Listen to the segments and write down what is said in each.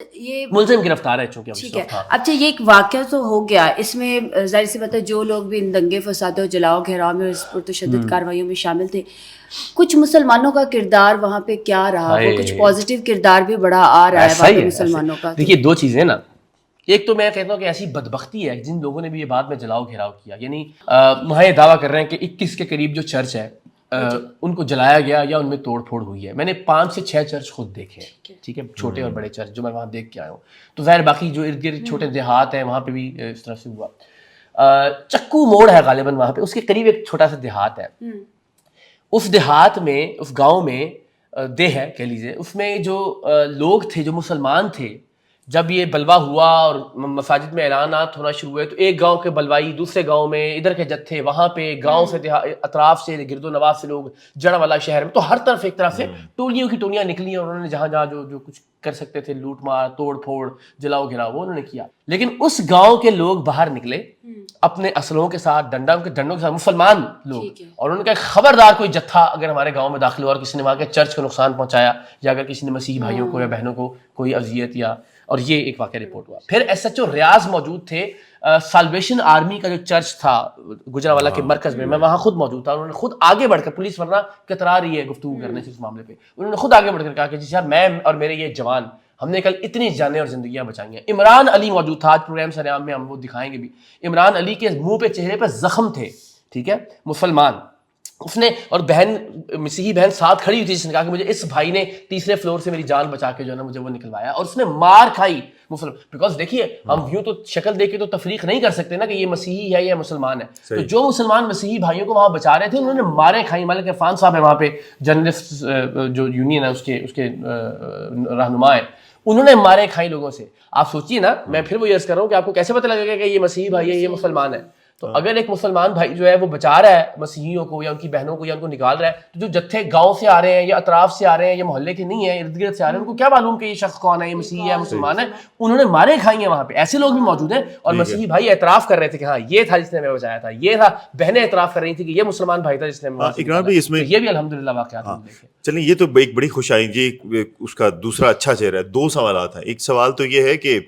یہ ملزم گرفتار ہے چونکہ ٹھیک ہے. اچھا یہ ایک واقعہ تو ہو گیا, اس میں ظاہر سی بات ہے جو لوگ بھی ان دنگے فساد و جلاؤ گھیراؤ میں اس پرتشدد کارروائیوں میں شامل تھے, کچھ مسلمانوں کا کردار وہاں پہ کیا رہا, وہ کچھ پازیٹیو کردار بھی بڑا آ رہا ہے وہاں پہ مسلمانوں کا. دیکھیے دو چیزیں نا, ایک تو میں کہتا ہوں کہ ایسی بدبختی ہے جن لوگوں نے بھی یہ بعد میں جلاؤ گھیراؤ کیا, یعنی وہاں یہ دعویٰ کر رہے ہیں کہ 21 کے قریب جو چرچ ہے ان کو جلایا گیا یا ان میں توڑ پھوڑ ہوئی ہے. میں نے 5 سے 6 چرچ خود دیکھے ہیں, ٹھیک ہے, چھوٹے اور بڑے چرچ جو میں وہاں دیکھ کے آیا ہوں. تو ظاہر باقی جو ارد گرد چھوٹے دیہات ہیں وہاں پہ بھی اس طرح سے ہوا. چکو موڑ ہے غالباً وہاں پہ, اس کے قریب ایک چھوٹا سا دیہات ہے. اس دیہات میں, اس گاؤں میں دیہ ہے کہہ لیجیے, اس میں جو لوگ تھے جو مسلمان تھے, جب یہ بلوا ہوا اور مساجد میں اعلانات ہونا شروع ہوئے تو ایک گاؤں کے بلوائی دوسرے گاؤں میں, ادھر کے جتھے وہاں پہ, گاؤں سے اطراف سے گرد و نواح سے لوگ, جڑ والا شہر میں, تو ہر طرف ایک طرف سے ٹولیوں کی ٹولیاں نکلی اور انہوں نے جہاں جہاں جو کچھ کر سکتے تھے, لوٹ مار توڑ پھوڑ جلاؤ گھراؤ, وہ انہوں نے کیا. لیکن اس گاؤں کے لوگ باہر نکلے اپنے اسلحوں کے ساتھ, ڈنڈوں کے ساتھ, مسلمان لوگ, اور انہوں نے کہا خبردار کوئی جتھا اگر ہمارے گاؤں میں داخل ہوا اور کسی نے وہاں کے چرچ کو نقصان پہنچایا, یا اگر کسی نے مسیحی بھائیوں کو یا بہنوں کو کوئی اذیت یا, اور یہ ایک واقعہ رپورٹ ہوا. پھر ایس ایچ او ریاض موجود تھے, سالویشن آرمی کا جو چرچ تھا گجرانوالہ کے مرکز میں وہاں خود موجود تھا. انہوں نے خود آگے بڑھ کر, پولیس ورنہ کترا رہی ہے گفتگو کرنے سے اس معاملے پہ, انہوں نے خود آگے بڑھ کر کہا کہ جی صاحب میں اور میرے یہ جوان, ہم نے کل اتنی جانیں اور زندگیاں بچائی ہیں. عمران علی موجود تھا, آج پروگرام سریام میں ہم وہ دکھائیں گے بھی. عمران علی کے منہ پہ چہرے پہ زخم تھے, ٹھیک ہے, مسلمان. اس نے, اور بہن مسیحی بہن ساتھ کھڑی ہوئی تھی جس نے کہا کہ مجھے اس بھائی نے تیسرے فلور سے میری جان بچا کے جو ہے نا مجھے وہ نکلوایا, اور اس نے مار کھائی مسلم. بیکاز دیکھیے ہم یوں تو شکل دیکھ کے تو تفریق نہیں کر سکتے نا کہ یہ مسیحی ہے یا مسلمان ہے. تو جو مسلمان مسیحی بھائیوں کو وہاں بچا رہے تھے انہوں نے ماریں کھائی. مالک عرفان صاحب ہے وہاں پہ, جرنلسٹ جو یونین ہے اس کے رہنما ہیں, انہوں نے ماریں کھائی لوگوں سے. آپ سوچیے نا, میں پھر وہ عرض کر رہا ہوں کہ آپ کو کیسے پتہ لگے گا کہ یہ مسیحی بھائی ہے یہ مسلمان ہے. تو اگر ایک مسلمان بھائی جو ہے وہ بچا رہا ہے مسیحیوں کو یا ان کی بہنوں کو یا ان کو نکال رہا ہے, تو جو جتھے گاؤں سے آ رہے ہیں یا اطراف سے آ رہے ہیں یا محلے کے نہیں ہیں, ارد گرد سے آ رہے ہیں, ان کو کیا معلوم کہ یہ شخص کون ہے, یہ مسیحی ہے مسلمان ہے. انہوں نے مارے کھائی ہیں وہاں پہ. ایسے لوگ بھی موجود ہیں, اور مسیحی بھائی اعتراف کر رہے تھے کہ ہاں یہ تھا جس نے ہمیں بچایا تھا, یہ تھا. بہنیں اعتراف کر رہی تھی کہ یہ مسلمان بھائی تھا جس نے ہمیں. یہ بھی الحمدللہ واقعات دیکھے. چلیں یہ تو ایک بڑی خوش آئندگی, اس کا دوسرا اچھا چہرہ ہے. 2 سوالات ہیں. ایک سوال تو یہ ہے کہ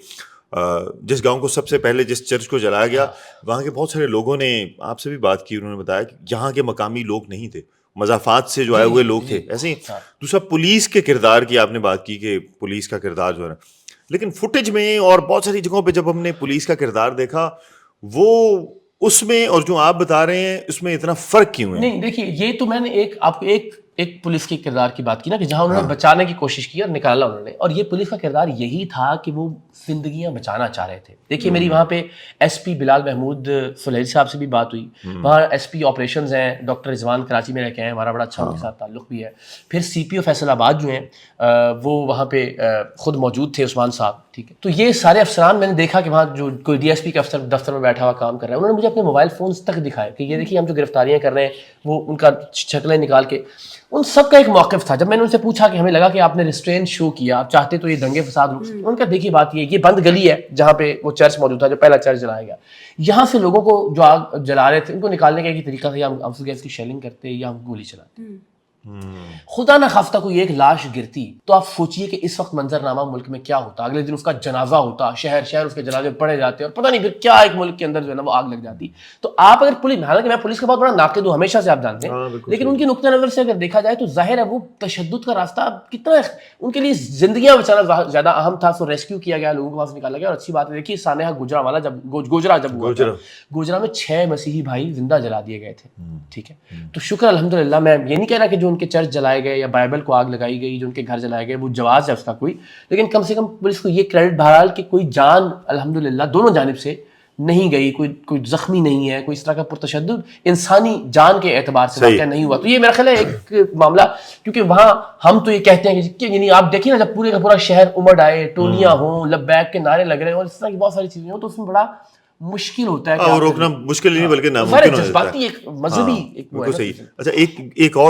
جس گاؤں کو سب سے پہلے جس چرچ کو جلایا گیا, وہاں کے بہت سارے لوگوں نے آپ سے بھی بات کی, انہوں نے بتایا کہ یہاں کے مقامی لوگ نہیں تھے, مضافات سے جو آئے ہوئے لوگ تھے. ایسے ہی دوسرا پولیس کے کردار کی آپ نے بات کی کہ پولیس کا کردار جو ہے, لیکن فوٹیج میں اور بہت ساری جگہوں پہ جب ہم نے پولیس کا کردار دیکھا, وہ اس میں اور جو آپ بتا رہے ہیں اس میں اتنا فرق کیوں ہے؟ نہیں دیکھیے, یہ تو میں نے آپ کو ایک پولیس کے کردار کی بات کی نا, کہ جہاں انہوں نے بچانے کی کوشش کی اور نکالا انہوں نے, اور یہ پولیس کا کردار یہی تھا کہ وہ زندگیاں بچانا چاہ رہے تھے. دیکھیے میری وہاں پہ ایس پی بلال محمود سلیری صاحب سے بھی بات ہوئی, وہاں ایس پی آپریشنز ہیں ڈاکٹر رضوان کراچی میں رہ کے ہیں, ہمارا بڑا اچھا ان کے ساتھ تعلق بھی ہے. پھر سی پی او فیصل آباد جو ہیں وہ وہاں پہ خود موجود تھے, عثمان صاحب, ٹھیک ہے. تو یہ سارے افسران میں نے دیکھا کہ وہاں جو کوئی ڈی ایس پی کا افسر دفتر میں بیٹھا ہوا کام کر رہا ہے, انہوں نے مجھے اپنے موبائل فونز تک دکھائے کہ یہ دیکھیے ہم جو گرفتاریاں کر رہے ہیں وہ ان کا شکلیں نکال کے. ان سب کا ایک موقف تھا. جب میں نے ان سے پوچھا کہ ہمیں لگا کہ آپ نے ریسٹرین شو کیا, آپ چاہتے تو یہ دنگے فساد رک سکتے, ان کا دیکھیے بات یہ بند گلی ہے جہاں پہ وہ چرچ موجود تھا, جو پہلا چرچ جلایا گیا. یہاں سے لوگوں کو جو آگ جلا رہے تھے ان کو نکالنے کا ایک طریقہ تھا, یا ہم گیس کی شیلنگ کرتے یا ہم گولی چلاتے. خدا نہ خواستہ کوئی ایک لاش گرتی تو آپ سوچئے کہ اس وقت منظرنامہ ملک میں کیا ہوتا. اگلے دن اس کا جنازہ ہوتا, شہر شہر اس کے جنازے پڑے جاتے, اور پتہ نہیں پھر کیا ایک ملک کے اندر جو ہے نا وہ آگ لگ جاتی. تو آپ اگر پولیس, حالانکہ میں پولیس کا بہت بڑا ناقد ہوں ہمیشہ سے, آپ جانتے ہیں, لیکن ان کی نقطہ نظر سے اگر دیکھا جائے تو ظاہر ہے وہ تشدد کا راستہ کتنا ان کے لیے زندگیاں بچانا زیادہ اہم تھا. سو ریسکیو کیا گیا, لوگوں کو وہاں سے نکالا گیا. اور اچھی بات ہے دیکھیے سانحہ گوجرانوالہ جب گوجرا ہوا تھا, گوجرا میں 6 مسیحی بھائی زندہ جلا دیے گئے تھے, ٹھیک ہے. تو شکر الحمدللہ, میں یہ نہیں کہہ رہا کہ جو ان کے چرچ جلائے گئے یا بائبل کو آگ لگائی گئی, جو ان کے گھر جلائے گئے, وہ جواز ہے اس کا کوئی, لیکن کم سے کم پولیس کو یہ کریڈٹ بہرحال کہ کوئی جان الحمدللہ دونوں جانب سے نہیں گئی, کوئی زخمی نہیں ہے, کوئی اس طرح کا پرتشدد انسانی جان کے اعتبار سے واقعہ نہیں ہوا. تو یہ میرا خیال ہے ایک معاملہ, کیونکہ وہاں ہم تو یہ کہتے ہیں کہ یعنی آپ دیکھیں نا جب پورے کا پورا شہر امڑ آئے, ٹولیاں ہوں, لبیک کے نارے لگ رہے ہیں اور اس طرح کی بہت ساری چیزیں ہوں, تو اس میں بڑا مشکل ہوتا ہے. روکنا مشکل نہیں بلکہ ناممکن ہو جاتا ہے. ایک مذہبی ایک. بالکل صحیح. اچھا ایک اور